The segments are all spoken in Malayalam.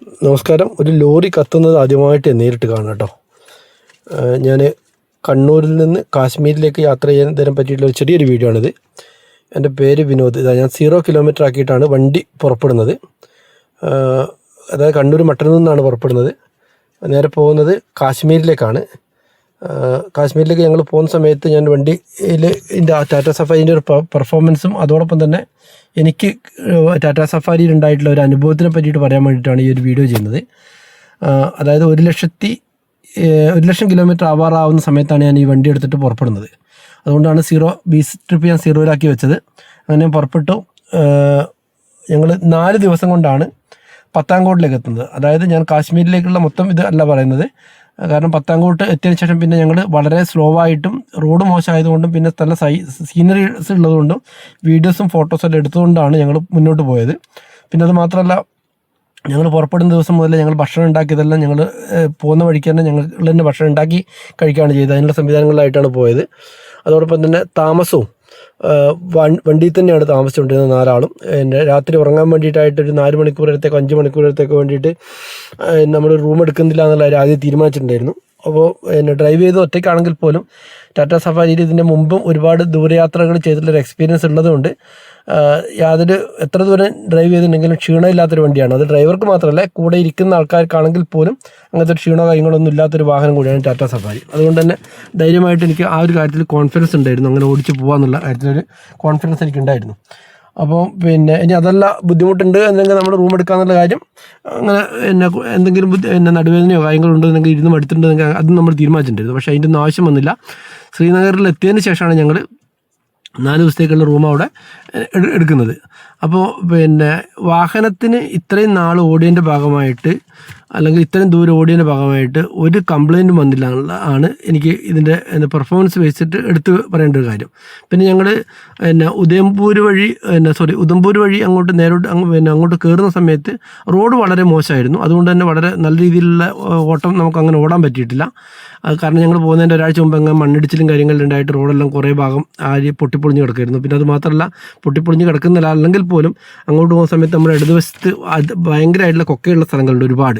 നമസ്കാരം. ഒരു ലോറി കത്തുന്നത് ആദ്യമായിട്ട് നേരിട്ട് കാണാം കേട്ടോ. ഞാൻ കണ്ണൂരിൽ നിന്ന് കാശ്മീരിലേക്ക് യാത്ര ചെയ്യാൻ പറ്റിയിട്ടുള്ള ഒരു ചെറിയൊരു വീഡിയോ ആണിത്. എൻ്റെ പേര് വിനോദ്. ഞാൻ 0 കിലോമീറ്റർ ആക്കിയിട്ടാണ് വണ്ടി പുറപ്പെടുന്നത്. അതായത് കണ്ണൂർ മട്ടന്നൂരിൽ നിന്നാണ് പുറപ്പെടുന്നത്. നേരെ പോകുന്നത് കാശ്മീരിലേക്കാണ്. കാശ്മീരിലേക്ക് ഞങ്ങൾ പോകുന്ന സമയത്ത് ഞാൻ വണ്ടിയിൽ എൻ്റെ ടാറ്റ സഫാരിൻ്റെ ഒരു പെർഫോമൻസും അതോടൊപ്പം തന്നെ എനിക്ക് ടാറ്റ സഫാരിയിൽ ഉണ്ടായിട്ടുള്ള ഒരു അനുഭവത്തിനെ പറ്റിയിട്ട് പറയാൻ വേണ്ടിയിട്ടാണ് ഈ ഒരു വീഡിയോ ചെയ്യുന്നത്. അതായത് 1,00,000 കിലോമീറ്റർ ആവാറാവുന്ന സമയത്താണ് ഞാൻ ഈ വണ്ടി എടുത്തിട്ട് പുറപ്പെടുന്നത്. അതുകൊണ്ടാണ് ബീച്ച് ട്രിപ്പ് ഞാൻ 0-ലാക്കി വെച്ചത്. അങ്ങനെ പുറപ്പെട്ടു. ഞങ്ങൾ 4 ദിവസം കൊണ്ടാണ് പത്താൻകോട്ടിലേക്ക് എത്തുന്നത്. അതായത് ഞാൻ കാശ്മീരിലേക്കുള്ള മൊത്തം ഇത് അല്ല പറയുന്നത്. കാരണം പത്താൻകോട്ട് എത്തിയതിന് ശേഷം പിന്നെ ഞങ്ങൾ വളരെ സ്ലോ ആയിട്ടും റോഡ് മോശമായതുകൊണ്ടും പിന്നെ നല്ല സീനറീസ് ഉള്ളതുകൊണ്ടും വീഡിയോസും ഫോട്ടോസും എല്ലാം എടുത്തുകൊണ്ടാണ് ഞങ്ങൾ മുന്നോട്ട് പോയത്. പിന്നെ അത് മാത്രമല്ല, ഞങ്ങൾ പുറപ്പെടുന്ന ദിവസം മുതൽ ഞങ്ങൾ ഭക്ഷണം ഉണ്ടാക്കിയതെല്ലാം ഞങ്ങൾ പോകുന്ന വഴിക്ക് തന്നെ ഞങ്ങൾ തന്നെ ഭക്ഷണം ഉണ്ടാക്കി കഴിക്കുകയാണ് ചെയ്തത്. അതിനുള്ള സംവിധാനങ്ങളിലായിട്ടാണ് പോയത്. അതോടൊപ്പം തന്നെ താമസവും വണ്ടിയിൽ തന്നെയാണ് താമസിച്ചുകൊണ്ടിരുന്നത് 4 ആളും. രാത്രി ഉറങ്ങാൻ വേണ്ടിയിട്ടായിട്ടൊരു 4 മണിക്കൂറത്തേക്കോ 5 മണിക്കൂറത്തേക്കോ വേണ്ടിയിട്ട് നമ്മൾ റൂം എടുക്കുന്നില്ല എന്നുള്ള ആദ്യം തീരുമാനിച്ചിട്ടുണ്ടായിരുന്നു. അപ്പോൾ ഡ്രൈവ് ചെയ്ത് ഒറ്റയ്ക്കാണെങ്കിൽ പോലും ടാറ്റ സഫാരിയിൽ ഇതിൻ്റെ മുമ്പും ഒരുപാട് ദൂരയാത്രകൾ ചെയ്തിട്ടുള്ളൊരു എക്സ്പീരിയൻസ് ഉള്ളതുകൊണ്ട് എത്ര ദൂരം ഡ്രൈവ് ചെയ്തിട്ടുണ്ടെങ്കിലും ക്ഷീണമില്ലാത്തൊരു വണ്ടിയാണ്. അത് ഡ്രൈവർക്ക് മാത്രമല്ല, കൂടെ ഇരിക്കുന്ന ആൾക്കാർക്കാണെങ്കിൽ പോലും അങ്ങനത്തെ ഒരു ക്ഷീണമോ കാര്യങ്ങളൊന്നും ഇല്ലാത്തൊരു വാഹനം കൂടിയാണ് ടാറ്റ സഫാരി. അതുകൊണ്ട് തന്നെ ധൈര്യമായിട്ട് എനിക്ക് ആ ഒരു കാര്യത്തിൽ കോൺഫിഡൻസ് ഉണ്ടായിരുന്നു. അങ്ങനെ ഓടിച്ച് പോകാമെന്നുള്ള കാര്യത്തിലൊരു കോൺഫിഡൻസ് എനിക്കുണ്ടായിരുന്നു. അപ്പോൾ പിന്നെ ഇനി അതല്ല ബുദ്ധിമുട്ടുണ്ട് എന്നെങ്കിൽ നമ്മൾ റൂം എടുക്കാമെന്നുള്ള കാര്യം, അങ്ങനെ എന്തെങ്കിലും നടുവേദനയോ കാര്യങ്ങളോ ഉണ്ടെന്നെങ്കിൽ ഇരുന്ന് മടുത്തിട്ടുണ്ടെങ്കിൽ അതും നമ്മൾ തീരുമാനിച്ചിട്ടുണ്ടായിരുന്നു. പക്ഷേ അതിൻ്റെ ഒന്നും ആവശ്യം വന്നില്ല. ശ്രീനഗറിൽ എത്തിയതിന് ശേഷമാണ് ഞങ്ങൾ 4 ദിവസത്തേക്കുള്ള റൂം അവിടെ എടുക്കുന്നത്. അപ്പോൾ പിന്നെ വാഹനത്തിന് ഇത്രയും നാൾ ഓടിയതിൻ്റെ ഭാഗമായിട്ട് അല്ലെങ്കിൽ ഇത്രയും ദൂരം ഓടിയതിൻ്റെ ഭാഗമായിട്ട് ഒരു കംപ്ലയിൻറ്റും വന്നില്ല ആണ് എനിക്ക് ഇതിൻ്റെ പെർഫോമൻസ് വെച്ചിട്ട് എടുത്ത് പറയേണ്ട ഒരു കാര്യം. പിന്നെ ഞങ്ങൾ ഉദംപൂർ വഴി അങ്ങോട്ട് അങ്ങോട്ട് കയറുന്ന സമയത്ത് റോഡ് വളരെ മോശമായിരുന്നു. അതുകൊണ്ട് തന്നെ വളരെ നല്ല രീതിയിലുള്ള ഓട്ടം നമുക്ക് അങ്ങനെ ഓടാൻ പറ്റിയിട്ടില്ല. കാരണം ഞങ്ങൾ പോകുന്നതിൻ്റെ ഒരാഴ്ച മുമ്പ് അങ്ങനെ മണ്ണിടിച്ചിലും കാര്യങ്ങളും ഉണ്ടായിട്ട് റോഡെല്ലാം കുറേ ഭാഗം പൊട്ടിപ്പൊളിഞ്ഞ് കിടക്കുമായിരുന്നു. പിന്നെ അത് മാത്രമല്ല, പൊട്ടിപ്പൊളിഞ്ഞ് കിടക്കുന്നില്ല അല്ലെങ്കിൽ പോലും അങ്ങോട്ട് പോകുന്ന സമയത്ത് നമ്മുടെ ഇടതുവശത്ത് ഭയങ്കരമായിട്ടുള്ള കൊക്കയുള്ള സ്ഥലങ്ങളുണ്ട് ഒരുപാട്.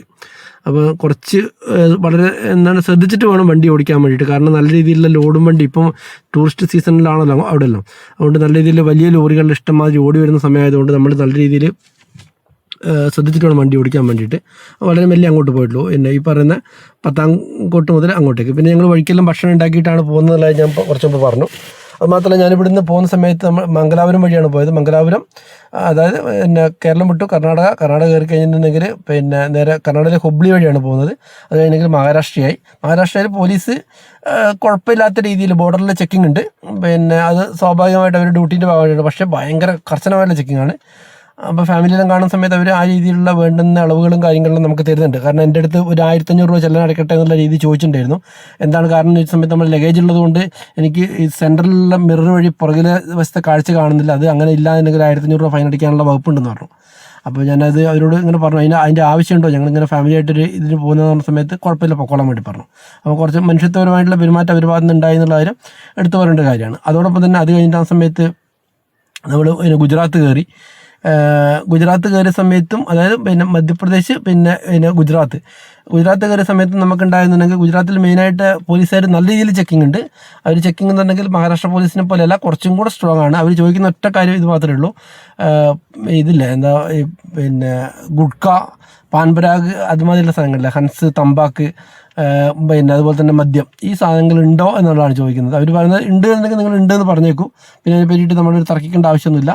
അപ്പോൾ കുറച്ച് വളരെ ശ്രദ്ധിച്ചിട്ട് വേണം വണ്ടി ഓടിക്കാൻ വേണ്ടിയിട്ട്. കാരണം നല്ല രീതിയിലുള്ള ലോഡും വണ്ടി ഇപ്പം ടൂറിസ്റ്റ് സീസണിലാണല്ലോ അവിടെയല്ലോ. അതുകൊണ്ട് നല്ല രീതിയിൽ വലിയ ലോറികളുടെ ഇഷ്ടംമാതിരി ഓടി വരുന്ന സമയമായതുകൊണ്ട് നമ്മൾ നല്ല രീതിയിൽ ശ്രദ്ധിച്ചിട്ട് വേണം വണ്ടി ഓടിക്കാൻ വേണ്ടിയിട്ട്. വളരെ മെല്ലെ അങ്ങോട്ട് പോയിട്ടുള്ളൂ. ഈ പറയുന്ന പത്താൻകോട്ട് മുതൽ അങ്ങോട്ടേക്ക്. പിന്നെ ഞങ്ങൾ വഴിക്കെല്ലാം ഭക്ഷണം ഉണ്ടാക്കിയിട്ടാണ് പോകുന്നതെന്നായി ഞാൻ കുറച്ച് മുമ്പ് പറഞ്ഞു. അതുമാത്രമല്ല, ഞാനിവിടുന്ന് പോകുന്ന സമയത്ത് നമ്മൾ മംഗലാപുരം വഴിയാണ് പോയത്. മംഗലാപുരം അതായത് കേരളം വിട്ടു കർണാടക കയറി കഴിഞ്ഞിട്ടുണ്ടെങ്കിൽ പിന്നെ നേരെ കർണാടകയിലെ ഹുബ്ലി വഴിയാണ് പോകുന്നത്. അത് കഴിഞ്ഞെങ്കിൽ മഹാരാഷ്ട്രയിൽ പോലീസ് കുഴപ്പമില്ലാത്ത രീതിയിൽ ബോർഡറിൽ ചെക്കിംഗ് ഉണ്ട്. പിന്നെ അത് സ്വാഭാവികമായിട്ട് അവർ ഡ്യൂട്ടീൻ്റെ ഭാഗമായിട്ടുണ്ട്. പക്ഷേ ഭയങ്കര കർശനമായിട്ടുള്ള ചെക്കിങ്ങാണ്. അപ്പോൾ ഫാമിലിയെല്ലാം കാണുന്ന സമയത്ത് അവർ ആ രീതിയിലുള്ള വേണ്ടുന്ന അളവുകളും കാര്യങ്ങളും നമുക്ക് തരുന്നുണ്ട്. കാരണം എൻ്റെ അടുത്ത് ഒരു 1,500 രൂപ ചെല്ലാൻ അടയ്ക്കട്ടെ എന്നുള്ള രീതി ചോദിച്ചിട്ടുണ്ടായിരുന്നു. എന്താണ് കാരണം എന്ന് ചോദിച്ച സമയത്ത് നമ്മൾ ലഗേജ് ഉള്ളതുകൊണ്ട് എനിക്ക് ഈ സെൻട്രലിലുള്ള മിറർ വഴി പുറകിലെ വശത്തെ കാഴ്ച കാണുന്നില്ല. അത് അങ്ങനെ ഇല്ലാന്നുണ്ടെങ്കിൽ 1,500 രൂപ ഫൈൻ അടിക്കാനുള്ള വകുപ്പുണ്ടെന്ന് പറഞ്ഞു. അപ്പോൾ ഞാനത് അവരോട് ഇങ്ങനെ പറഞ്ഞു, അതിൻ്റെ ആവശ്യമുണ്ടോ, ഞങ്ങളിങ്ങനെ ഫാമിലിയായിട്ടൊരു ഇതിന് പോകുന്ന സമയത്ത് കുഴപ്പമില്ല പൊക്കോളാൻ വേണ്ടി പറഞ്ഞു. അപ്പോൾ കുറച്ച് മനുഷ്യത്വപരമായിട്ടുള്ള പെരുമാറ്റം അവർ ഭാഗത്ത് ഉണ്ടായി എന്നുള്ള കാര്യം എടുത്തു പറയേണ്ട കാര്യമാണ്. അതോടൊപ്പം തന്നെ അത് കഴിഞ്ഞിട്ട് ആ സമയത്ത് നമ്മൾ ഗുജറാത്ത് കയറിയ സമയത്തും, അതായത് പിന്നെ മധ്യപ്രദേശ് പിന്നെ ഗുജറാത്ത് കയറിയ സമയത്തും നമുക്കുണ്ടായിരുന്നുണ്ടെങ്കിൽ ഗുജറാത്തിൽ മെയിനായിട്ട് പോലീസുകാർ നല്ല രീതിയിൽ ചെക്കിംഗ് ഉണ്ട്. അവർ ചെക്കിംഗ് എന്നുണ്ടെങ്കിൽ മഹാരാഷ്ട്ര പോലീസിനെ പോലെയല്ല, കുറച്ചും കൂടെ സ്ട്രോങ് ആണ്. അവർ ചോദിക്കുന്ന ഒറ്റ കാര്യം ഇത് മാത്രമേ ഉള്ളൂ, ഇതില്ലേ പിന്നെ ഗുഡ്ക, പാൻപരാഗ് അതുമാതിരിയുള്ള സാധനങ്ങളില്ല, ഹൻസ്, തമ്പാക്ക്, പിന്നെ അതുപോലെ തന്നെ മദ്യം, ഈ സാധനങ്ങൾ ഉണ്ടോ എന്നുള്ളതാണ് ചോദിക്കുന്നത്. അവർ പറയുന്നത് ഉണ്ട് എന്നുണ്ടെങ്കിൽ നിങ്ങൾ ഉണ്ടെന്ന് പറഞ്ഞേക്കും. പിന്നെ അതിനെ പറ്റിയിട്ട് നമ്മൾ തർക്കിക്കേണ്ട ആവശ്യമൊന്നുമില്ല.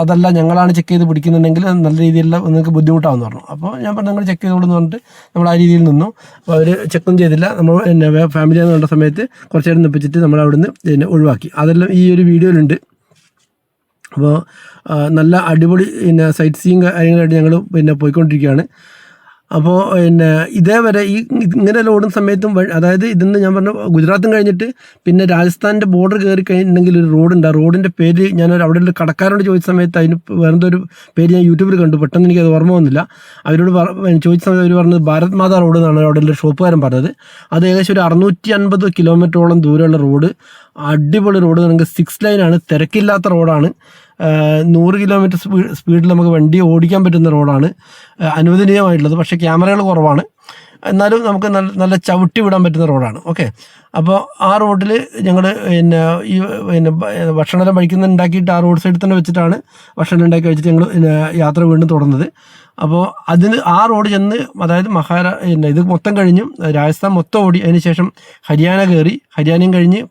അതല്ല ഞങ്ങളാണ് ചെക്ക് ചെയ്ത് പിടിക്കുന്നുണ്ടെങ്കിൽ നല്ല രീതിയിലുള്ള നിങ്ങൾക്ക് ബുദ്ധിമുട്ടാണെന്ന് പറഞ്ഞു. അപ്പോൾ ഞാൻ പറഞ്ഞു നിങ്ങൾ ചെക്ക് ചെയ്തോളെന്ന് പറഞ്ഞിട്ട് നമ്മൾ ആ രീതിയിൽ നിന്നു. അപ്പോൾ അവർ ചെക്കൊന്നും ചെയ്തില്ല. നമ്മൾ ഫാമിലി എന്ന് കണ്ട സമയത്ത് കുറച്ച് നേരം നിപ്പിച്ചിട്ട് നമ്മൾ അവിടുന്ന് ഒഴിവാക്കി. അതെല്ലാം ഈ ഒരു വീഡിയോയിലുണ്ട്. അപ്പോൾ നല്ല അടിപൊളി സൈറ്റ് സീയിങ് കാര്യങ്ങളായിട്ട് ഞങ്ങൾ പോയിക്കൊണ്ടിരിക്കുകയാണ്. അപ്പോൾ ഇതേവരെ ഇങ്ങനെ ഓടുന്ന സമയത്തും അതായത് ഇതിന്ന് ഞാൻ പറഞ്ഞു ഗുജറാത്തും കഴിഞ്ഞിട്ട് പിന്നെ രാജസ്ഥാൻ്റെ ബോർഡർ കയറി കഴിഞ്ഞിട്ടുണ്ടെങ്കിൽ ഒരു റോഡുണ്ട്. ആ റോഡിൻ്റെ പേര് ഞാൻ അവിടെ ഒരു കടക്കാരോട് ചോദിച്ച സമയത്ത് അതിന് വേറെന്തൊരു പേര് ഞാൻ യൂട്യൂബിൽ കണ്ടു. പെട്ടെന്ന് എനിക്കത് ഓർമ്മ വന്നില്ല. അവരോട് ചോദിച്ച സമയത്ത് അവർ പറഞ്ഞത് ഭാരത് മാതാ റോഡ് എന്നാണ് അവിടെ ഒരു ഷോപ്പുകാരൻ പറഞ്ഞത്. അത് ഏകദേശം ഒരു 650 കിലോമീറ്ററോളം ദൂരമുള്ള റോഡ്. അടിപൊളി റോഡ്. നമുക്ക് 6 ലൈനാണ്, തിരക്കില്ലാത്ത റോഡാണ്. 100 കിലോമീറ്റർ സ്പീഡിൽ നമുക്ക് വണ്ടി ഓടിക്കാൻ പറ്റുന്ന റോഡാണ് അനുവദനീയമായിട്ടുള്ളത്. പക്ഷേ ക്യാമറകൾ കുറവാണ്, എന്നാലും നമുക്ക് നല്ല ചവിട്ടി വിടാൻ പറ്റുന്ന റോഡാണ്. ഓക്കെ, അപ്പോൾ ആ റോഡിൽ ഞങ്ങൾ ഭക്ഷണമെല്ലാം ഉണ്ടാക്കിയിട്ട് ആ റോഡ് സൈഡിൽ തന്നെ വെച്ചിട്ടാണ് ഭക്ഷണം ഉണ്ടാക്കി വെച്ചിട്ട് ഞങ്ങൾ യാത്ര വീണ്ടും തുടർന്നത്. അപ്പോൾ ആ റോഡ് ചെന്ന്, അതായത് ഇത് മൊത്തം കഴിഞ്ഞു രാജസ്ഥാൻ മൊത്തം ഓടി, അതിന് ശേഷം ഹരിയാന കയറി, ഹരിയാനയും കഴിഞ്ഞ്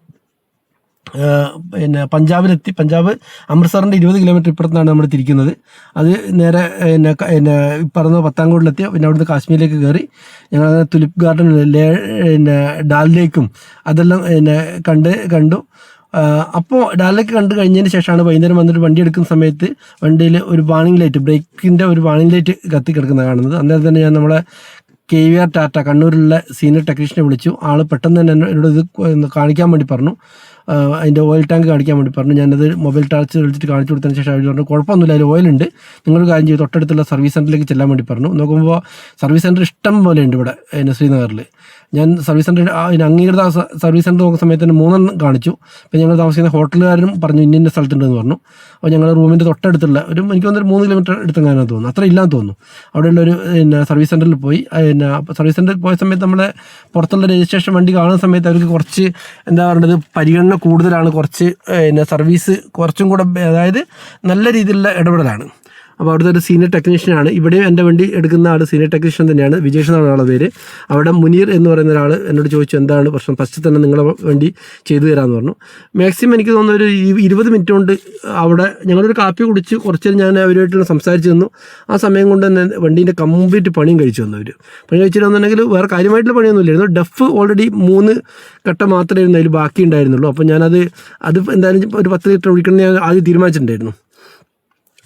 പഞ്ചാബിലെത്തി. പഞ്ചാബ് അമൃത്സറിൻ്റെ 20 കിലോമീറ്റർ ഇപ്പുറത്താണ് നമ്മൾ തിരിക്കുന്നത്. അത് നേരെ പറഞ്ഞ പത്താംകോട്ടിലെത്തി. പിന്നെ അവിടുന്ന് കാശ്മീരിലേക്ക് കയറി ഞങ്ങൾ തുലിപ്പ് ഗാർഡൻ, ഡാൽ ലേക്കും അതെല്ലാം കണ്ടു. അപ്പോൾ ഡാൽ ലേക്ക് കണ്ടു കഴിഞ്ഞതിന് ശേഷമാണ് വൈകുന്നേരം വന്നിട്ട് വണ്ടി എടുക്കുന്ന സമയത്ത് വണ്ടിയിൽ ഒരു വാണിംഗ് ലൈറ്റ്, ബ്രേക്കിൻ്റെ ഒരു വാണിംഗ് ലൈറ്റ് കത്തി കിടക്കുന്നത് കാണുന്നത്. അന്നേരം തന്നെ ഞാൻ നമ്മളെ KVR ടാറ്റ കണ്ണൂരിലുള്ള സീനിയർ ടെക്നീഷ്യനെ വിളിച്ചു. ആൾ പെട്ടെന്ന് തന്നെ എന്നോട് ഇത് കാണിക്കാൻ വേണ്ടി പറഞ്ഞു, അതിൻ്റെ ഓയിൽ ടാങ്ക് കാണിക്കാൻ വേണ്ടി പറഞ്ഞു. ഞാനത് മൊബൈൽ ടാർച്ച് വിളിച്ചിട്ട് കാണിച്ചു കൊടുത്തതിന് ശേഷം അവർ പറഞ്ഞു കുഴപ്പമൊന്നുമില്ല, അതിൽ ഓയിലുണ്ട്, നിങ്ങളൊരു കാര്യം ചെയ്ത് തൊട്ടടുത്തുള്ള സർവീസ് സെൻ്ററിലേക്ക് ചെല്ലാൻ വേണ്ടി പറഞ്ഞു. നോക്കുമ്പോൾ സർവീസ് സെൻ്റർ ഇഷ്ടം പോലെ ഉണ്ട് ഇവിടെ ശ്രീനഗറിൽ. ഞാൻ സർവീസ് സെൻ്റർ അംഗീകൃത സർവീസ് സെൻ്റർ നോക്കുന്ന സമയത്ത് തന്നെ 3 കാണിച്ചു. അപ്പോൾ ഞങ്ങൾ താമസിക്കുന്ന ഹോട്ടലുകാരനും പറഞ്ഞു ഇന്ന സ്ഥലത്തുണ്ടെന്ന് പറഞ്ഞു. അപ്പോൾ ഞങ്ങൾ റൂമിൻ്റെ തൊട്ടടുത്തുള്ള എനിക്ക് വന്നൊരു 3 കിലോമീറ്റർ എടുത്തെങ്ങാനാന്ന് തോന്നുന്നു, അത്ര ഇല്ലാന്ന് തോന്നുന്നു. അവിടെയുള്ള ഒരു സർവീസ് സെൻ്ററിൽ പോയി. സർവീസ് സെൻ്ററിൽ പോയ സമയത്ത് നമ്മളെ പുറത്തുള്ള രജിസ്ട്രേഷൻ വണ്ടി കാണുന്ന സമയത്ത് അവർക്ക് കുറച്ച് എന്താ പറയുന്നത് പരിഗണന കൂടുതലാണ്, കുറച്ച് സർവീസ് കുറച്ചും കൂടെ, അതായത് നല്ല രീതിയിലുള്ള ഇടപെടലാണ്. അപ്പോൾ അവിടുത്തെ ഒരു സീനിയർ ടെക്നീഷ്യനാണ്. ഇവിടെയും എൻ്റെ വണ്ടി എടുക്കുന്ന ആൾ സീനിയർ ടെക്നീഷ്യൻ തന്നെയാണ്, വിജേഷ് എന്നാണ് ആളുടെ പേര്. അവിടെ മുനീർ എന്ന് പറയുന്ന ഒരാൾ എന്നോട് ചോദിച്ചു എന്താണ് പ്രശ്നം, ഫസ്റ്റ് തന്നെ നിങ്ങളെ വണ്ടി ചെയ്തു തരാമെന്ന് പറഞ്ഞു. മാക്സിമം എനിക്ക് തോന്നുന്ന ഒരു 20 മിനിറ്റ് കൊണ്ട് അവിടെ ഞങ്ങളൊരു കാപ്പി കുടിച്ച് കുറച്ച് ഞാൻ അവരുമായിട്ട് സംസാരിച്ച് തന്നു. ആ സമയം കൊണ്ട് തന്നെ വണ്ടീൻ്റെ കംപ്ലീറ്റ് പണിയും കഴിച്ചു തന്നു. അവർ പണി കഴിച്ചിട്ടുണ്ടെന്നുണ്ടെങ്കിൽ വേറെ കാര്യമായിട്ടുള്ള പണിയൊന്നും ഇല്ലായിരുന്നു. ഡെഫ് ഓൾറെഡി 3 ഘട്ടം മാത്രമേ അതിൽ ബാക്കി ഉണ്ടായിരുന്നുള്ളൂ. അപ്പോൾ ഞാനത് എന്തായാലും ഒരു 10 ലിറ്റർ ഒഴിക്കണം ഞാൻ ആദ്യം തീരുമാനിച്ചിട്ടുണ്ടായിരുന്നു.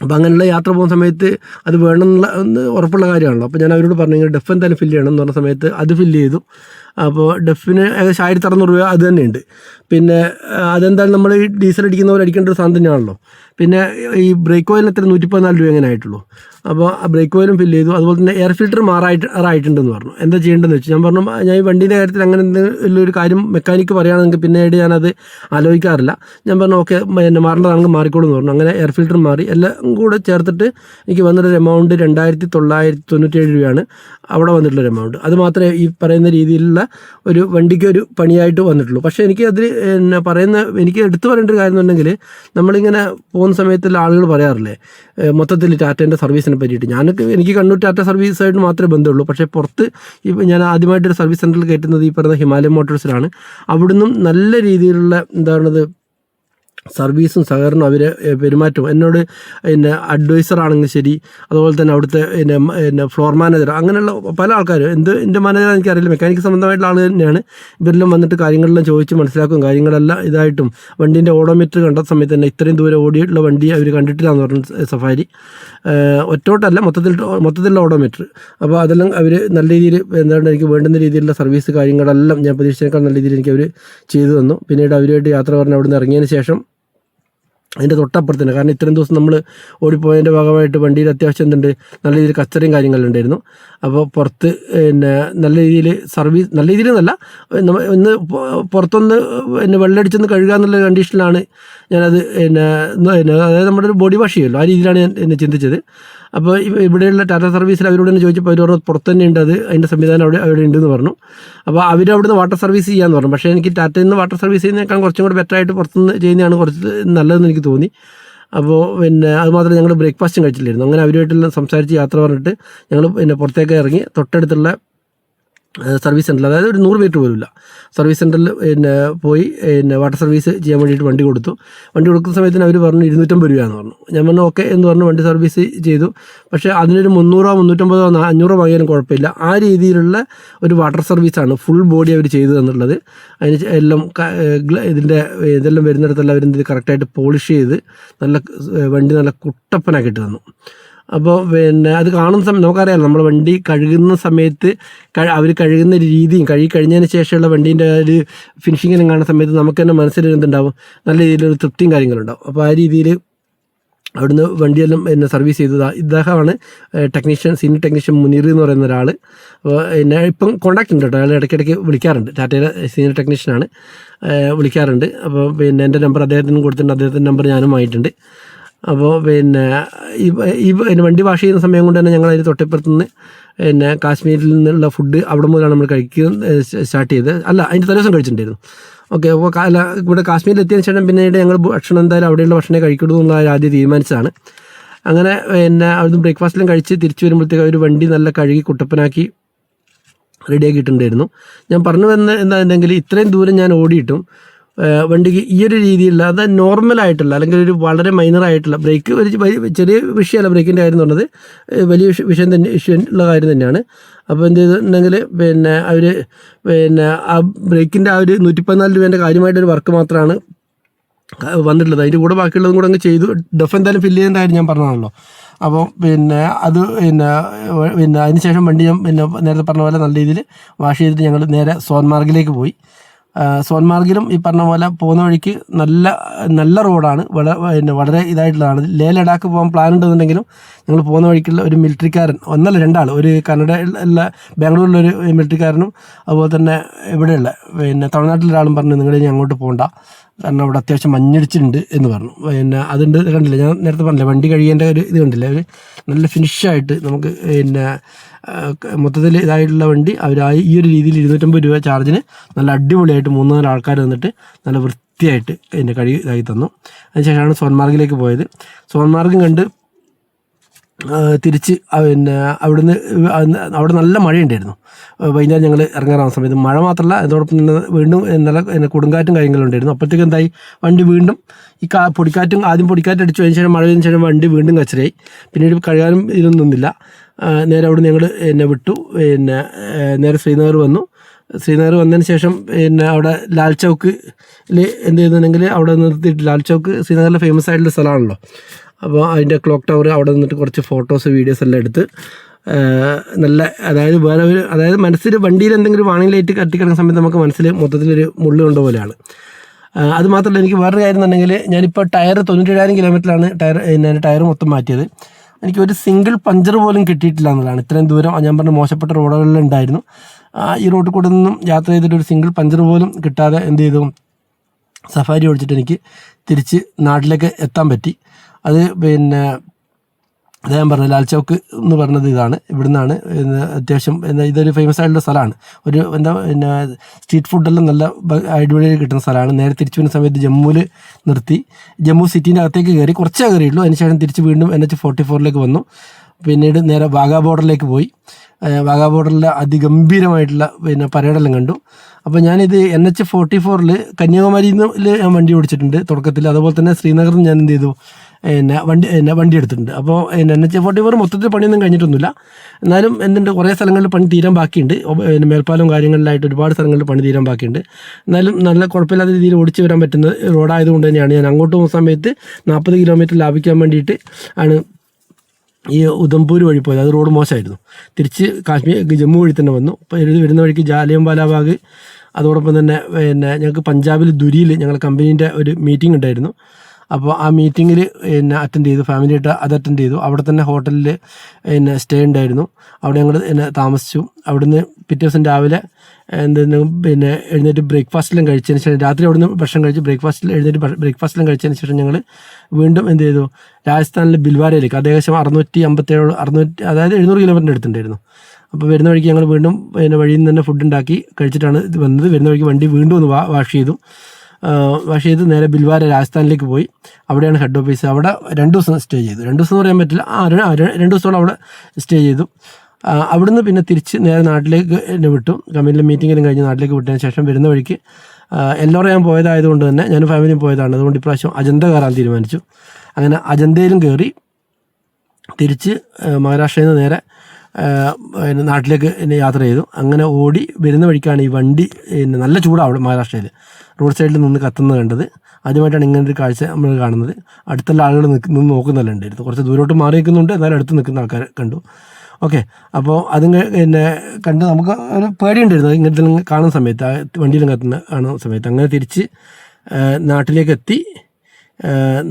അപ്പോൾ അങ്ങനെയുള്ള യാത്ര പോകുന്ന സമയത്ത് അത് വേണമെന്നുള്ള ഉറപ്പുള്ള കാര്യമാണല്ലോ. അപ്പോൾ ഞാൻ അവരോട് പറഞ്ഞു ഇങ്ങനെ ഡെഫ് എന്തായാലും ഫില്ല് ചെയ്യണം എന്ന് പറഞ്ഞ സമയത്ത് അത് ഫില്ല് ചെയ്തു. അപ്പോൾ ഡെഫിന് ഏകദേശം 1600 രൂപ അത് തന്നെയുണ്ട്. പിന്നെ അതെന്തായാലും നമ്മൾ ഈ ഡീസൽ അടിക്കുന്ന പോലെ അടിക്കേണ്ട ഒരു സാധനം തന്നെയാണല്ലോ. പിന്നെ ഈ ബ്രേക്ക് ഓയിലിന് എത്ര 114 രൂപ എങ്ങനെ ആയിട്ടുള്ളൂ. അപ്പോൾ ആ ബ്രേക്ക് ഓയിലും ഫില്ല് ചെയ്തു. അതുപോലെ തന്നെ എയർ ഫിൽറ്റർ മാറായിട്ടുണ്ടെന്ന് പറഞ്ഞു. എന്താ ചെയ്യേണ്ടതെന്ന് വെച്ചു. ഞാൻ പറഞ്ഞു ഞാൻ ഈ വണ്ടീൻ്റെ കാര്യത്തിൽ അങ്ങനെ എന്തെങ്കിലും ഒരു കാര്യം മെക്കാനിക്ക് പറയുകയാണെങ്കിൽ പിന്നീട് ഞാനത് ആലോചിക്കാറില്ല. ഞാൻ പറഞ്ഞു ഓക്കെ മാറേണ്ടതാണെങ്കിൽ മാറിക്കോളൂ എന്ന് പറഞ്ഞു. അങ്ങനെ എയർ ഫിൽറ്റർ മാറി. എല്ലാം കൂടെ ചേർത്തിട്ട് എനിക്ക് വന്നിട്ടൊരു എമൗണ്ട് 2997 രൂപയാണ് അവിടെ വന്നിട്ടുള്ളൊരു എമൗണ്ട്. അത് മാത്രമേ ഈ പറയുന്ന രീതിയിലുള്ള ഒരു വണ്ടിക്ക് ഒരു പണിയായിട്ട് വന്നിട്ടുള്ളൂ. പക്ഷേ എനിക്ക് അതിൽ എനിക്ക് എടുത്തു പറയേണ്ട ഒരു കാര്യം എന്നുണ്ടെങ്കിൽ നമ്മളിങ്ങനെ പോകുന്ന സമയത്തുള്ള ആളുകൾ പറയാറില്ലേ മൊത്തത്തിൽ ടാറ്റേൻ്റെ സർവീസിനെ പറ്റിയിട്ട്. എനിക്ക് കണ്ണൂർ ടാറ്റ സർവീസായിട്ട് മാത്രമേ ബന്ധമുള്ളൂ. പക്ഷേ പുറത്ത് ഞാൻ ആദ്യമായിട്ടൊരു സർവീസ് സെൻറ്ററിൽ കയറ്റുന്നത് ഈ പറയുന്ന ഹിമാലയൻ മോട്ടോഴ്സിലാണ്. അവിടുന്ന് നല്ല രീതിയിലുള്ള എന്താ പറയുന്നത് സർവീസും സഹകരണം അവരെ പെരുമാറ്റവും എന്നോട് അഡ്വൈസറാണെങ്കിൽ ശരി, അതുപോലെ തന്നെ അവിടുത്തെ ഫ്ലോർ മാനേജർ, അങ്ങനെയുള്ള പല ആൾക്കാരും എൻ്റെ മാനേജർ എനിക്കറിയില്ല, മെക്കാനിക്ക് സംബന്ധമായിട്ടുള്ള ആൾ തന്നെയാണ്. ഇവരെല്ലാം വന്നിട്ട് കാര്യങ്ങളെല്ലാം ചോദിച്ച് മനസ്സിലാക്കും. കാര്യങ്ങളെല്ലാം ഇതായിട്ടും വണ്ടീൻ്റെ ഓഡോമീറ്റർ കണ്ട സമയത്ത് തന്നെ ഇത്രയും ദൂരം ഓടിയിട്ടുള്ള വണ്ടി അവർ കണ്ടിട്ടില്ല എന്ന് പറഞ്ഞു സഫാരി. ഒറ്റോട്ടല്ല മൊത്തത്തിലുള്ള ഓഡോമീറ്റർ. അപ്പോൾ അതെല്ലാം അവർ നല്ല രീതിയിൽ എന്താണ് എനിക്ക് വേണ്ടുന്ന രീതിയിലുള്ള സർവീസ് കാര്യങ്ങളെല്ലാം ഞാൻ പ്രതീക്ഷിച്ചതിനേക്കാൾ നല്ല രീതിയിൽ എനിക്ക് അവർ ചെയ്തു തന്നു. പിന്നീട് അവരുമായിട്ട് യാത്ര പറഞ്ഞ് അവിടെ നിന്ന് ഇറങ്ങിയതിന് ശേഷം അതിൻ്റെ തൊട്ടപ്പുറത്ത് തന്നെ, കാരണം ഇത്രയും ദിവസം നമ്മൾ ഓടിപ്പോയതിൻ്റെ ഭാഗമായിട്ട് വണ്ടിയിൽ അത്യാവശ്യം എന്തുണ്ട് നല്ല രീതിയിൽ കച്ചറയും കാര്യങ്ങളുണ്ടായിരുന്നു. അപ്പോൾ പുറത്ത് നല്ല രീതിയിൽ സർവീസ്, നല്ല രീതിയിൽ എന്നല്ല, ഒന്ന് പുറത്തൊന്ന് വെള്ളമടിച്ചൊന്ന് കഴുകുക എന്നുള്ള കണ്ടീഷനിലാണ് ഞാനത് അതായത് നമ്മുടെ ഒരു ബോഡി വാഷ് ചെയ്യുമല്ലോ, ആ രീതിയിലാണ് ഞാൻ ചിന്തിച്ചത്. അപ്പോൾ ഇവിടെയുള്ള ടാറ്റ സർവീസിൽ അവരോട് തന്നെ ചോദിച്ചപ്പോൾ അവർ പറഞ്ഞു പുറത്ത് തന്നെ ഉണ്ട്, അതിൻ്റെ സംവിധാനം അവിടെ ഉണ്ടെന്ന് പറഞ്ഞു. അപ്പോൾ അവരവിടുന്ന് വാട്ടർ സർവീസ് ചെയ്യാമെന്ന് പറഞ്ഞു. പക്ഷേ എനിക്ക് ടാറ്റയിൽ നിന്ന് വാട്ടർ സർവീസ് ചെയ്യുന്നതിനേക്കാൾ കുറച്ചും കൂടെ ബെറ്ററായിട്ട് പുറത്തുനിന്ന് ചെയ്യുന്നതാണ് കുറച്ച് നല്ലതെന്ന് എനിക്ക് തോന്നി. അപ്പോൾ അത് മാത്രമേ ഞങ്ങൾ ബ്രേക്ക്ഫാസ്റ്റും കഴിച്ചില്ലായിരുന്നു. അങ്ങനെ അവരുമായിട്ടെല്ലാം സംസാരിച്ച് യാത്ര പറഞ്ഞിട്ട് ഞങ്ങൾ പുറത്തേക്ക് ഇറങ്ങി തൊട്ടടുത്തുള്ള സർവീസ് സെൻറ്ററിൽ, അതായത് ഒരു 100 മീറ്റർ പോലുമില്ല സർവീസ് സെൻറ്ററിൽ പോയി വാട്ടർ സർവീസ് ചെയ്യാൻ വേണ്ടിയിട്ട് വണ്ടി കൊടുത്തു. വണ്ടി കൊടുക്കുന്ന സമയത്തിന് അവർ പറഞ്ഞു 250 രൂപയാണെന്ന് പറഞ്ഞു. ഞാൻ പറഞ്ഞു ഓക്കെ എന്ന് പറഞ്ഞു വണ്ടി സർവീസ് ചെയ്തു. പക്ഷേ അതിനൊരു 300, 350, 500 വാങ്ങിയാലും കുഴപ്പമില്ല. ആ രീതിയിലുള്ള ഒരു വാട്ടർ സർവീസാണ് ഫുൾ ബോഡി അവർ ചെയ്തു തന്നുള്ളത്. അതിന് എല്ലാം ഇതെല്ലാം വരുന്നിടത്തെല്ലാം അവരെന്ത് കറക്റ്റായിട്ട് പോളിഷ് ചെയ്ത് വണ്ടി നല്ല കുട്ടപ്പനാക്കിയിട്ട് തന്നു. അപ്പോൾ അത് കാണുന്ന സമയം നമുക്കറിയാമല്ലോ, നമ്മൾ വണ്ടി കഴുകുന്ന സമയത്ത് അവർ കഴുകുന്ന രീതിയും കഴുകി കഴിഞ്ഞതിന് ശേഷമുള്ള വണ്ടീൻ്റെ ഒരു ഫിനിഷിങ്ങിനും കാണുന്ന സമയത്ത് നമുക്ക് തന്നെ മനസ്സിൽ എന്തുണ്ടാവും, നല്ല രീതിയിലൊരു തൃപ്തിയും കാര്യങ്ങളുണ്ടാവും. അപ്പോൾ ആ രീതിയിൽ അവിടുന്ന് വണ്ടിയെല്ലാം സർവീസ് ചെയ്തതാണ്. ഇദ്ദേഹമാണ് സീനിയർ ടെക്നീഷ്യൻ മുനീർ എന്ന് പറയുന്ന ഒരാൾ. അപ്പോൾ എന്നെ ഇപ്പം കോൺടാക്റ്റ് ഉണ്ട് കേട്ടോ, അയാൾ ഇടയ്ക്കിടയ്ക്ക് വിളിക്കാറുണ്ട്. ടാറ്റയിലെ സീനിയർ ടെക്നീഷ്യനാണ്, വിളിക്കാറുണ്ട്. അപ്പോൾ എൻ്റെ നമ്പർ അദ്ദേഹത്തിനും കൊടുത്തിട്ടുണ്ട്, അദ്ദേഹത്തിൻ്റെ നമ്പർ ഞാനും ആയിട്ടുണ്ട്. അപ്പോൾ ഈ വണ്ടി വാഷ് ചെയ്യുന്ന സമയം കൊണ്ട് തന്നെ ഞങ്ങൾ അതിന് തൊട്ടിപ്പുറത്ത് നിന്ന് കാശ്മീരിൽ നിന്നുള്ള ഫുഡ് അവിടെ മുതലാണ് നമ്മൾ കഴിക്കുക സ്റ്റാർട്ട് ചെയ്തത്. അല്ല, അതിൻ്റെ തലേദിവസം കഴിച്ചിട്ടുണ്ടായിരുന്നു. ഓക്കെ. അപ്പോൾ ഇവിടെ കാശ്മീരിൽ എത്തിയതിന് ശേഷം പിന്നീട് ഞങ്ങൾ ഭക്ഷണം എന്തായാലും അവിടെയുള്ള ഭക്ഷണം കഴിക്കരുത് എന്നുള്ള ആദ്യം തീരുമാനിച്ചതാണ്. അങ്ങനെ അവിടുന്ന് ബ്രേക്ക്ഫാസ്റ്റിലും കഴിച്ച് തിരിച്ചു വരുമ്പോഴത്തേക്ക് ഒരു വണ്ടി നല്ല കഴുകി കുട്ടപ്പനാക്കി റെഡിയാക്കിയിട്ടുണ്ടായിരുന്നു. ഞാൻ പറഞ്ഞു എന്താണെന്നുണ്ടെങ്കിൽ ഇത്രയും ദൂരം ഞാൻ ഓടിയിട്ടും വണ്ടിക്ക് ഈ ഒരു രീതിയിലുള്ള, അത് നോർമലായിട്ടുള്ള അല്ലെങ്കിൽ ഒരു വളരെ മൈനറായിട്ടുള്ള ബ്രേക്ക് ഒരു ചെറിയ വിഷയമല്ല ബ്രേക്കിൻ്റെ കാര്യം എന്ന് പറഞ്ഞത്, വലിയ വിഷയം തന്നെ ഇഷ്യൂ ഉള്ള കാര്യം തന്നെയാണ്. അപ്പോൾ എന്ത് ചെയ്തിട്ടുണ്ടെങ്കിൽ അവർ ആ ബ്രേക്കിൻ്റെ ആ ഒരു 114 രൂപേൻ്റെ കാര്യമായിട്ടൊരു വർക്ക് മാത്രമാണ് വന്നിട്ടുള്ളത്. അതിൻ്റെ കൂടെ ബാക്കിയുള്ളതും കൂടെ അങ്ങ് ചെയ്തു. ഡെഫ് എന്തായാലും ഫില്ല് ചെയ്യേണ്ട കാര്യം ഞാൻ പറഞ്ഞതാണല്ലോ. അപ്പോൾ അത് അതിന് ശേഷം വണ്ടി ഞാൻ നേരത്തെ പറഞ്ഞ പോലെ നല്ല രീതിയിൽ വാഷ് ചെയ്തിട്ട് ഞങ്ങൾ നേരെ സോൻമാർഗിലേക്ക് പോയി. സോൻമാർഗിലും ഈ പറഞ്ഞ പോലെ പോകുന്ന വഴിക്ക് നല്ല റോഡാണ്, വളരെ ഇതായിട്ടുള്ളതാണ്. ലേ ലഡാക്ക് പോകാൻ പ്ലാൻ ഉണ്ടെന്നുണ്ടെങ്കിലും ഞങ്ങൾ പോകുന്ന വഴിക്കുള്ള ഒരു മിലിറ്ററിക്കാരൻ, ഒന്നല്ല രണ്ടാൾ, ഒരു കന്നഡയിലുള്ള ബാംഗ്ലൂരിലൊരു മിലിറ്ററിക്കാരനും അതുപോലെ തന്നെ ഇവിടെയുള്ള തമിഴ്നാട്ടിലൊരാളും പറഞ്ഞു നിങ്ങൾ ഇനി അങ്ങോട്ട് പോകണ്ട, കാരണം അവിടെ അത്യാവശ്യം മഞ്ഞടിച്ചിട്ടുണ്ട് എന്ന് പറഞ്ഞു. അതുണ്ട്, കണ്ടില്ല ഞാൻ നേരത്തെ പറഞ്ഞില്ല, വണ്ടി കഴിയേണ്ട ഒരു ഇത് കണ്ടില്ല, ഒരു നല്ല ഫിനിഷായിട്ട് നമുക്ക് മൊത്തത്തിൽ ഇതായിട്ടുള്ള വണ്ടി അവർ ഈ ഒരു രീതിയിൽ 250 രൂപ ചാർജിന് നല്ല അടിപൊളിയായിട്ട് 3-4 ആൾക്കാർ വന്നിട്ട് നല്ല വൃത്തിയായിട്ട് കഴുകി ഇതാക്കി തന്നു. അതിനുശേഷമാണ് സോൻമാർഗിലേക്ക് പോയത്. സോൻമാർഗും കണ്ട് തിരിച്ച് അവിടുന്ന് അവിടെ നല്ല മഴയുണ്ടായിരുന്നു. വൈകുന്നേരം ഞങ്ങൾ ഇറങ്ങാറാവുന്ന സമയത്ത് മഴ മാത്രമല്ല, അതോടൊപ്പം തന്നെ വീണ്ടും നല്ല കൊടുങ്കാറ്റും കാര്യങ്ങളും ഉണ്ടായിരുന്നു. അപ്പോഴത്തേക്ക് എന്തായി, വണ്ടി വീണ്ടും ഈ പൊടിക്കാറ്റും, ആദ്യം പൊടിക്കാറ്റ് അടിച്ചു, അതിന് ശേഷം മഴ പെയ്തതിന് ശേഷം വണ്ടി വീണ്ടും കച്ചറായി. പിന്നീട് കഴുകാനും ഇതൊന്നും നിന്നില്ല. നേരെ അവിടെ ഞങ്ങൾ വിട്ടു. നേരെ ശ്രീനഗർ വന്നു. ശ്രീനഗർ വന്നതിന് ശേഷം അവിടെ ലാൽ ചൗക്കിൽ എന്ത് ചെയ്തിട്ടുണ്ടെങ്കിൽ അവിടെ നിർത്തിയിട്ട്, ലാൽ ചൗക്ക് ശ്രീനഗറിലെ ഫേമസ് ആയിട്ടുള്ള സ്ഥലമാണല്ലോ. അപ്പോൾ അതിൻ്റെ ക്ലോക്ക് ടവർ അവിടെ നിന്നിട്ട് കുറച്ച് ഫോട്ടോസ് വീഡിയോസ് എല്ലാം എടുത്ത് നല്ല, അതായത് മനസ്സിൽ വണ്ടിയിൽ എന്തെങ്കിലും വാണിംഗ് ലൈറ്റ് കത്തിക്കിടക്കുന്ന സമയത്ത് നമുക്ക് മനസ്സിൽ മൊത്തത്തിലൊരു മുള്ളു കൊണ്ട പോലെയാണ്. അത് മാത്രമല്ല, എനിക്ക് വേറൊരു കാര്യം എന്നുണ്ടെങ്കിൽ ഞാനിപ്പോൾ ടയർ 97,000 കിലോമീറ്ററിലാണ് ടയർ മൊത്തം മാറ്റിയത്. എനിക്ക് ഒരു സിംഗിൾ പഞ്ചർ പോലും കിട്ടിയിട്ടില്ല എന്നുള്ളതാണ്. ഇത്രയും ദൂരം ഞാൻ പറഞ്ഞ മോശപ്പെട്ട റോഡുകളിലുണ്ടായിരുന്നു. ഈ റോഡിൽ കൂടെ നിന്നും യാത്ര ചെയ്തിട്ട് ഒരു സിംഗിൾ പഞ്ചർ പോലും കിട്ടാതെ എന്ത് ചെയ്തു, സഫാരി ഓടിച്ചിട്ട് എനിക്ക് തിരിച്ച് നാട്ടിലേക്ക് എത്താൻ പറ്റി. അത് അദ്ദേഹം പറഞ്ഞത് ലാൽ ചൗക്ക് എന്ന് പറഞ്ഞത് ഇതാണ്. ഇവിടുന്നാണ് അത്യാവശ്യം ഇതൊരു ഫേമസ് ആയിട്ടുള്ള സ്ഥലമാണ്. ഒരു സ്ട്രീറ്റ് ഫുഡെല്ലാം നല്ല അടിപൊളിയായി കിട്ടുന്ന സ്ഥലമാണ്. നേരെ തിരിച്ചു വരുന്ന സമയത്ത് ജമ്മുവിൽ നിർത്തി. ജമ്മു സിറ്റീൻ്റെ അകത്തേക്ക് കയറി, കുറച്ചേ കയറിയുള്ളൂ. അതിനുശേഷം തിരിച്ച് വീണ്ടും NH-44 വന്നു. പിന്നീട് നേരെ വാഗാ ബോർഡറിലേക്ക് പോയി. വാഗാ ബോർഡറിലെ അതിഗംഭീരമായിട്ടുള്ള പരേഡെല്ലാം കണ്ടു. അപ്പോൾ ഞാനിത് NH-44 കന്യാകുമാരിയിൽ ഞാൻ വണ്ടി ഓടിച്ചിട്ടുണ്ട് തുടക്കത്തിൽ. അതുപോലെ തന്നെ ശ്രീനഗറിൽ ഞാൻ എന്ത് ചെയ്തു, വണ്ടി എടുത്തിട്ടുണ്ട്. അപ്പോൾ NH-44 മൊത്തത്തിൽ പണിയൊന്നും കഴിഞ്ഞിട്ടൊന്നുമില്ല. എന്നാലും എന്തുണ്ട്, കുറേ സ്ഥലങ്ങളിൽ പണി തീരാൻ ബാക്കിയുണ്ട്. മേൽപ്പാലവും കാര്യങ്ങളിലായിട്ട് ഒരുപാട് സ്ഥലങ്ങളിൽ പണി തീരാൻ ബാക്കിയുണ്ട്. എന്നാലും നല്ല കുഴപ്പമില്ലാത്ത രീതിയിൽ ഓടിച്ചു വരാൻ പറ്റുന്ന റോഡായതുകൊണ്ട് തന്നെയാണ് ഞാൻ അങ്ങോട്ട് പോകുന്ന സമയത്ത് 40 കിലോമീറ്റർ ലാഭിക്കാൻ വേണ്ടിയിട്ട് ആണ് ഈ ഉധംപൂർ വഴി പോയത്. അത് റോഡ് മോശമായിരുന്നു. തിരിച്ച് ജമ്മു വഴി തന്നെ വന്നു. അപ്പോൾ വരുന്ന വഴിക്ക് ജാലിയൻവാലാ ബാഗ്, അതോടൊപ്പം തന്നെ ഞങ്ങൾക്ക് പഞ്ചാബിൽ ദുരിയിൽ ഞങ്ങൾ കമ്പനീൻ്റെ ഒരു മീറ്റിംഗ് ഉണ്ടായിരുന്നു. അപ്പോൾ ആ മീറ്റിങ്ങിൽ അറ്റൻഡ് ചെയ്തു, ഫാമിലിയായിട്ട് അത് അറ്റൻഡ് ചെയ്തു. അവിടെ തന്നെ ഹോട്ടലിൽ സ്റ്റേ ഉണ്ടായിരുന്നു. അവിടെ ഞങ്ങൾ താമസിച്ചു. അവിടുന്ന് പിറ്റേ ദിവസം രാവിലെ എഴുന്നേറ്റ് ബ്രേക്ക്ഫാസ്റ്റിലും കഴിച്ചതിന് ശേഷം, രാത്രി അവിടുന്ന് ഭക്ഷണം കഴിച്ച് ബ്രേക്ക്ഫാസ്റ്റിലും കഴിച്ചതിന് ശേഷം ഞങ്ങൾ വീണ്ടും എന്ത് ചെയ്തു, രാജസ്ഥാനിലെ ബിൽവാരയിലേക്ക്, ഏകദേശം 657 അതായത് 700 കിലോമീറ്ററിൻ്റെ അടുത്തുണ്ടായിരുന്നു. അപ്പോൾ വരുന്ന വഴിക്ക് ഞങ്ങൾ വീണ്ടും വഴിയിൽ നിന്ന് തന്നെ ഫുഡ് ഉണ്ടാക്കി കഴിച്ചിട്ടാണ് ഇത് വന്നത്. വരുന്ന വഴിക്ക് വണ്ടി വീണ്ടും ഒന്ന് വാഷ് ചെയ്ത് നേരെ ബിൽവാര രാജസ്ഥാനിലേക്ക് പോയി. അവിടെയാണ് ഹെഡ് ഓഫീസ്. അവിടെ 2 ദിവസം സ്റ്റേ ചെയ്തു. 2 ദിവസം എന്ന് പറയാൻ പറ്റില്ല, 2 ദിവസത്തോളം അവിടെ സ്റ്റേ ചെയ്തു. അവിടുന്ന് പിന്നെ തിരിച്ച് നേരെ നാട്ടിലേക്ക് വിട്ടു. കമ്പനിയിലെ മീറ്റിങ്ങിലും കഴിഞ്ഞ് നാട്ടിലേക്ക് വിട്ടതിന് ശേഷം വരുന്ന വഴിക്ക് എല്ലോറ ഞാൻ പോയതായതുകൊണ്ട് തന്നെ ഞാനും ഫാമിലിയും പോയതാണ്. അതുകൊണ്ട് ഇപ്രാവശ്യം അജന്ത കയറാൻ തീരുമാനിച്ചു. അങ്ങനെ അജന്തയിലും കയറി തിരിച്ച് മഹാരാഷ്ട്രയിൽ നിന്ന് നേരെ നാട്ടിലേക്ക് യാത്ര ചെയ്തു. അങ്ങനെ ഓടി വരുന്ന വഴിക്കാണ് ഈ വണ്ടി നല്ല ചൂടാണ് മഹാരാഷ്ട്രയിൽ റോഡ് സൈഡിൽ നിന്ന് കത്തുന്നത് കണ്ടത്. ആദ്യമായിട്ടാണ് ഇങ്ങനൊരു കാഴ്ച നമ്മൾ കാണുന്നത്. അടുത്തുള്ള ആളുകൾ നിന്ന് നോക്കുന്നല്ല ഉണ്ടായിരുന്നു. കുറച്ച് ദൂരോട്ട് മാറി നിൽക്കുന്നുണ്ട്, എന്നാലും അടുത്ത് നിൽക്കുന്ന ആൾക്കാരെ കണ്ടു. ഓക്കെ, അപ്പോൾ അതും കണ്ട് നമുക്ക് ഒരു പേടിയുണ്ടായിരുന്നു ഇങ്ങനത്തെ കാണുന്ന സമയത്ത്, വണ്ടിയിലും കാണുന്ന സമയത്ത്. അങ്ങനെ തിരിച്ച് നാട്ടിലേക്ക് എത്തി.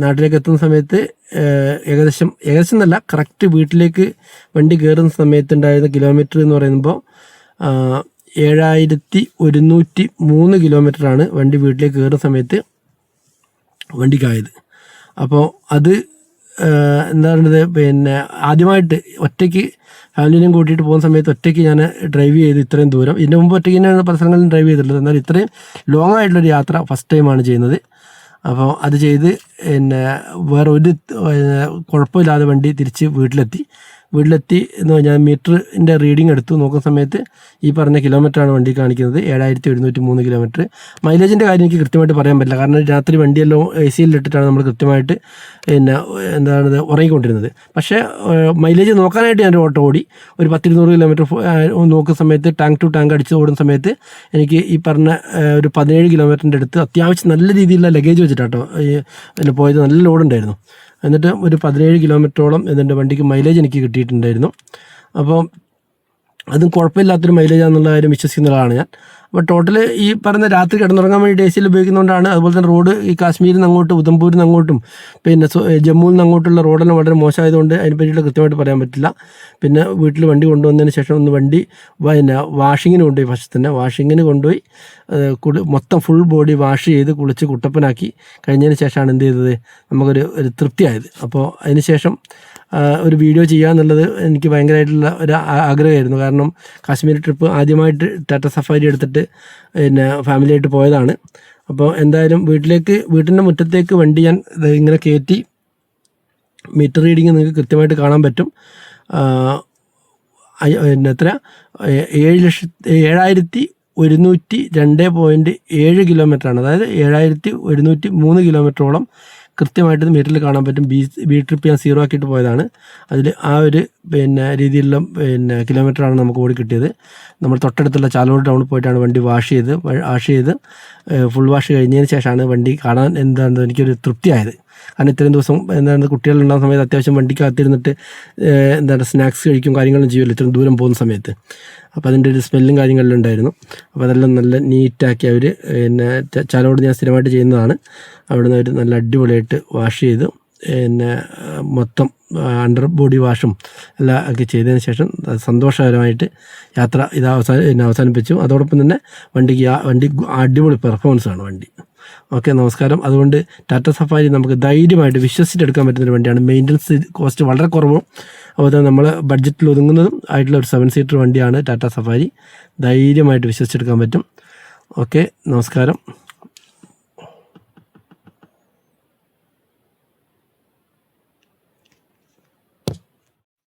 നാട്ടിലേക്ക് എത്തുന്ന സമയത്ത് ഏകദേശം എന്നല്ല, കറക്റ്റ് വീട്ടിലേക്ക് വണ്ടി കയറുന്ന സമയത്തുണ്ടായിരുന്ന കിലോമീറ്റർ എന്ന് പറയുമ്പോൾ 7103 കിലോമീറ്ററാണ് വണ്ടി വീട്ടിലേക്ക് കയറുന്ന സമയത്ത് വണ്ടിക്കായത്. അപ്പോൾ അത് എന്താ പറയുന്നത്, പിന്നെ ആദ്യമായിട്ട് ഒറ്റയ്ക്ക് ഫാമിലിനെയും കൂട്ടിയിട്ട് പോകുന്ന സമയത്ത് ഒറ്റയ്ക്ക് ഞാൻ ഡ്രൈവ് ചെയ്ത് ഇത്രയും ദൂരം. ഇതിൻ്റെ മുമ്പ് ഒറ്റയ്ക്ക് തന്നെയാണ് പല സ്ഥലങ്ങളിലും ഡ്രൈവ് ചെയ്തിട്ടുള്ളത്. എന്നാൽ ഇത്രയും ലോങ് ആയിട്ടുള്ളൊരു യാത്ര ഫസ്റ്റ് ടൈമാണ് ചെയ്യുന്നത്. അപ്പോൾ അത് ചെയ്ത് പിന്നെ വേറെ ഒരു കുഴപ്പമില്ലാതെ വണ്ടി തിരിച്ച് വീട്ടിലെത്തി എന്ന് പറഞ്ഞാൽ മീറ്ററിൻ്റെ റീഡിങ് എടുത്തു നോക്കുന്ന സമയത്ത് ഈ പറഞ്ഞ കിലോമീറ്ററാണ് വണ്ടി കാണിക്കുന്നത്, 7103 കിലോമീറ്റർ. മൈലേജിൻ്റെ കാര്യം എനിക്ക് കൃത്യമായിട്ട് പറയാൻ പറ്റില്ല, കാരണം രാത്രി വണ്ടിയെല്ലാം AC-യിലിട്ടിട്ടാണ് നമ്മൾ കൃത്യമായിട്ട് പിന്നെ എന്താണ് ഉറങ്ങിക്കൊണ്ടിരുന്നത്. പക്ഷേ മൈലേജ് നോക്കാനായിട്ട് ഞാൻ ഓട്ടോ ഓടി ഒരു 10-200 കിലോമീറ്റർ നോക്കുന്ന സമയത്ത് ടാങ്ക് ടു ടാങ്ക് അടിച്ച് ഓടുന്ന സമയത്ത് എനിക്ക് ഈ പറഞ്ഞ ഒരു 17 കിലോമീറ്ററിൻ്റെ അടുത്ത് അത്യാവശ്യം നല്ല രീതിയിലുള്ള ലഗേജ് വെച്ചിട്ടാട്ടോ പോയത്. നല്ല ലോഡുണ്ടായിരുന്നു. എന്നിട്ട് ഒരു 17 കിലോമീറ്ററോളം എന്നിട്ട് വണ്ടിക്ക് മൈലേജ് എനിക്ക് കിട്ടിയിട്ടുണ്ടായിരുന്നു. അപ്പോൾ അതും കുഴപ്പമില്ലാത്തൊരു മൈലേജാണെന്നുള്ള കാര്യം വിശ്വസിക്കുന്ന ആളാണ് ഞാൻ. അപ്പോൾ ടോട്ടൽ ഈ പറഞ്ഞ രാത്രി കിടന്നുറങ്ങാൻ വേണ്ടി AC-യിൽ ഉപയോഗിക്കുന്നതുകൊണ്ടാണ്. അതുപോലെ തന്നെ റോഡ് ഈ കാശ്മീരിൽ നിന്ന് അങ്ങോട്ടും ഉധംപൂരിൽ നിന്ന് അങ്ങോട്ടും പിന്നെ ജമ്മുവിൽ നിന്ന് അങ്ങോട്ടുള്ള റോഡെല്ലാം വളരെ മോശമായതുകൊണ്ട് അതിനെ പറ്റിയിട്ട് കൃത്യമായിട്ട് പറയാൻ പറ്റില്ല. പിന്നെ വീട്ടിൽ വണ്ടി കൊണ്ടുവന്നതിന് ശേഷം ഒന്ന് വണ്ടി പിന്നെ വാഷിങ്ങിന് കൊണ്ടുപോയി. ഫസ്റ്റ് തന്നെ വാഷിങ്ങിന് കൊണ്ടുപോയി മൊത്തം ഫുൾ ബോഡി വാഷ് ചെയ്ത് കുളിച്ച് കുട്ടപ്പനാക്കി കഴിഞ്ഞതിന് ശേഷമാണ് എന്ത് ചെയ്തത്, നമുക്കൊരു തൃപ്തിയായത്. അപ്പോൾ അതിന് ശേഷം ഒരു വീഡിയോ ചെയ്യാന്നുള്ളത് എനിക്ക് ഭയങ്കരമായിട്ടുള്ള ഒരു ആഗ്രഹമായിരുന്നു. കാരണം കാശ്മീർ ട്രിപ്പ് ആദ്യമായിട്ട് ടാറ്റ സഫാരി എടുത്തിട്ട് പിന്നെ ഫാമിലിയായിട്ട് പോയതാണ്. അപ്പോൾ എന്തായാലും വീട്ടിൻ്റെ മുറ്റത്തേക്ക് വണ്ടി ഞാൻ ഇങ്ങനെ കയറ്റി മീറ്റർ റീഡിങ് നിങ്ങൾക്ക് കൃത്യമായിട്ട് കാണാൻ പറ്റും. പിന്നെ എത്ര 7102.7 കിലോമീറ്ററാണ്. അതായത് 7103 കിലോമീറ്ററോളം കൃത്യമായിട്ട് മീറ്ററിൽ കാണാൻ പറ്റും. ബി ട്രിപ്പ് ഞാൻ 0 ആക്കിയിട്ട് പോയതാണ്. അതിൽ ആ ഒരു പിന്നെ രീതിയിലുള്ള പിന്നെ കിലോമീറ്ററാണ് നമുക്ക് ഓടി കിട്ടിയത്. നമ്മൾ തൊട്ടടുത്തുള്ള ചാലോട് ടൗണിൽ പോയിട്ടാണ് വണ്ടി വാഷ് ചെയ്ത് ഫുൾ വാഷ് കഴിഞ്ഞതിന് ശേഷമാണ് വണ്ടി കാണാൻ എനിക്കൊരു തൃപ്തിയായത്. കാരണം ഇത്രയും ദിവസം കുട്ടികളുണ്ടാകുന്ന സമയത്ത് അത്യാവശ്യം വണ്ടിക്കകത്തിരുന്നിട്ട് സ്നാക്സ് കഴിക്കും കാര്യങ്ങളും ചെയ്യുമല്ലോ ഇത്രയും ദൂരം പോകുന്ന സമയത്ത്. അപ്പോൾ അതിൻ്റെ ഒരു സ്മെല്ലും കാര്യങ്ങളിലും ഉണ്ടായിരുന്നു. അപ്പോൾ അതെല്ലാം നല്ല നീറ്റാക്കി അവർ പിന്നെ ചാലോട് ഞാൻ സ്ഥിരമായിട്ട് ചെയ്യുന്നതാണ്. അവിടെ നിന്ന് അവർ നല്ല അടിപൊളിയായിട്ട് വാഷ് ചെയ്ത് പിന്നെ മൊത്തം അണ്ടർ ബോഡി വാഷും എല്ലാം ഒക്കെ ചെയ്തതിന് ശേഷം സന്തോഷകരമായിട്ട് യാത്ര അവസാനിപ്പിച്ചു. അതോടൊപ്പം തന്നെ വണ്ടി അടിപൊളി പെർഫോമൻസാണ് വണ്ടി. ഓക്കെ, നമസ്കാരം. അതുകൊണ്ട് ടാറ്റ സഫാരി നമുക്ക് ധൈര്യമായിട്ട് വിശ്വസിച്ചെടുക്കാൻ പറ്റുന്നൊരു വണ്ടിയാണ്. മെയിൻ്റനൻസ് കോസ്റ്റ് വളരെ കുറവും, അതുപോലെ തന്നെ നമ്മൾ ബഡ്ജറ്റിൽ ഒതുങ്ങുന്നതും ആയിട്ടുള്ള ഒരു 7 സീറ്റർ വണ്ടിയാണ് ടാറ്റ സഫാരി. ധൈര്യമായിട്ട് വിശ്വസിച്ചെടുക്കാൻ പറ്റും. ഓക്കെ, നമസ്കാരം.